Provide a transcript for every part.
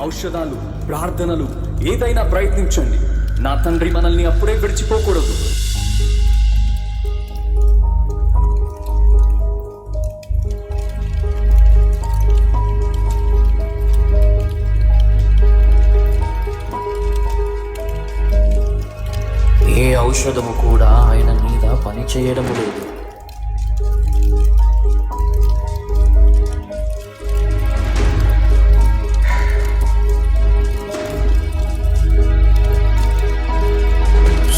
ఔషధాలు, ప్రార్థనలు ఏదైనా ప్రయత్నించండి. నా తండ్రి మనల్ని అప్పుడే విడిచిపోకూడదు. ఏ ఔషధము కూడా ఆయన మీద పనిచేయడము లేదు.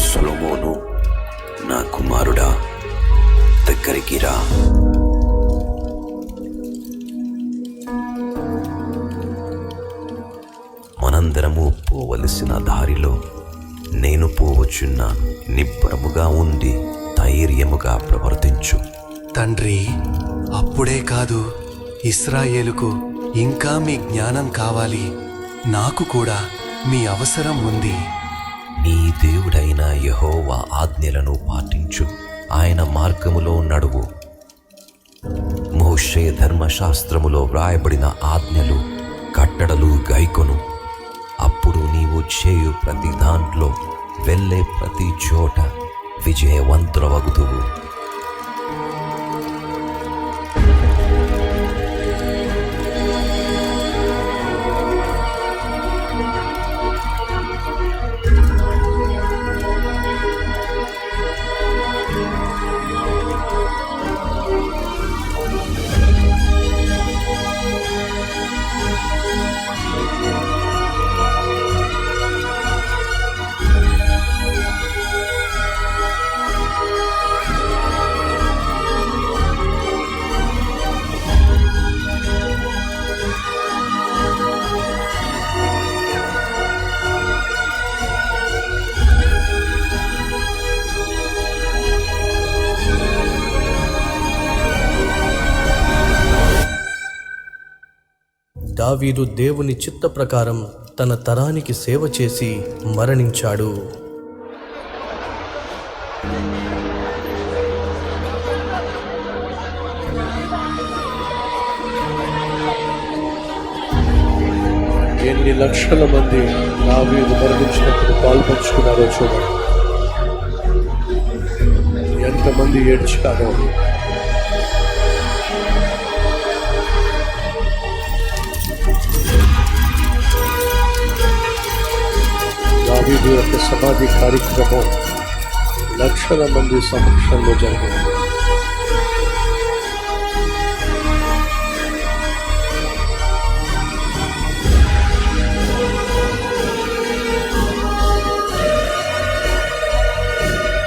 సొలొమోను, నా కుమారుడా, దగ్గరికి రా. మనందరము పోవలసిన దారిలో నేను పోవచ్చున్నాను. నిబ్బరముగా ఉండి ధైర్యముగా ప్రవర్తించు. తండ్రి, అప్పుడే కాదు, ఇశ్రాయేలుకు ఇంకా మీ జ్ఞానం కావాలి. నాకు కూడా మీ అవసరం ఉంది. నీ దేవుడైన యెహోవా ఆజ్ఞలను పాటించు, ఆయన మార్గములో నడువు. మోషే ధర్మశాస్త్రములో వ్రాయబడిన ఆజ్ఞలు, కట్టడలు గైకొను. అప్పుడు నీవు చేయు ప్రతి దాంట్లో, వెళ్ళే ప్రతి చోట విజయవంతులవగుదువు. దావీదు దేవుని చిత్త ప్రకారం తన తరానికి సేవ చేసి మరణించాడు. ఎన్ని లక్షల మంది దావీదు మరణించినప్పుడు పాల్పంచుకున్నారో చూడండి. ఎంతమంది ఏడ్చారో. దావీదు యొక్క సమాధి కార్యక్రమం లక్షల మంది సమక్షంలో జరిగింది.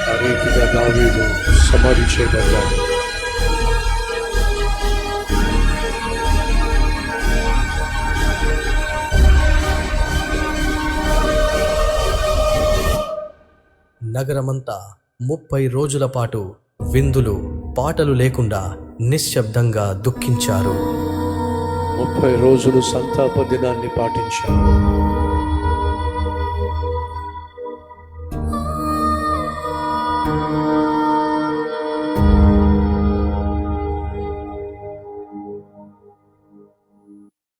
ఆ రీతిగా దావీదు సమాధి చేయబడ్డాడు. నగరమంతా 30 రోజుల పాటు విందులు, పాటలు లేకుండా నిశ్శబ్దంగా దుఃఖించారు. 30 రోజులు సంతాప దినాన్ని పాటించారు.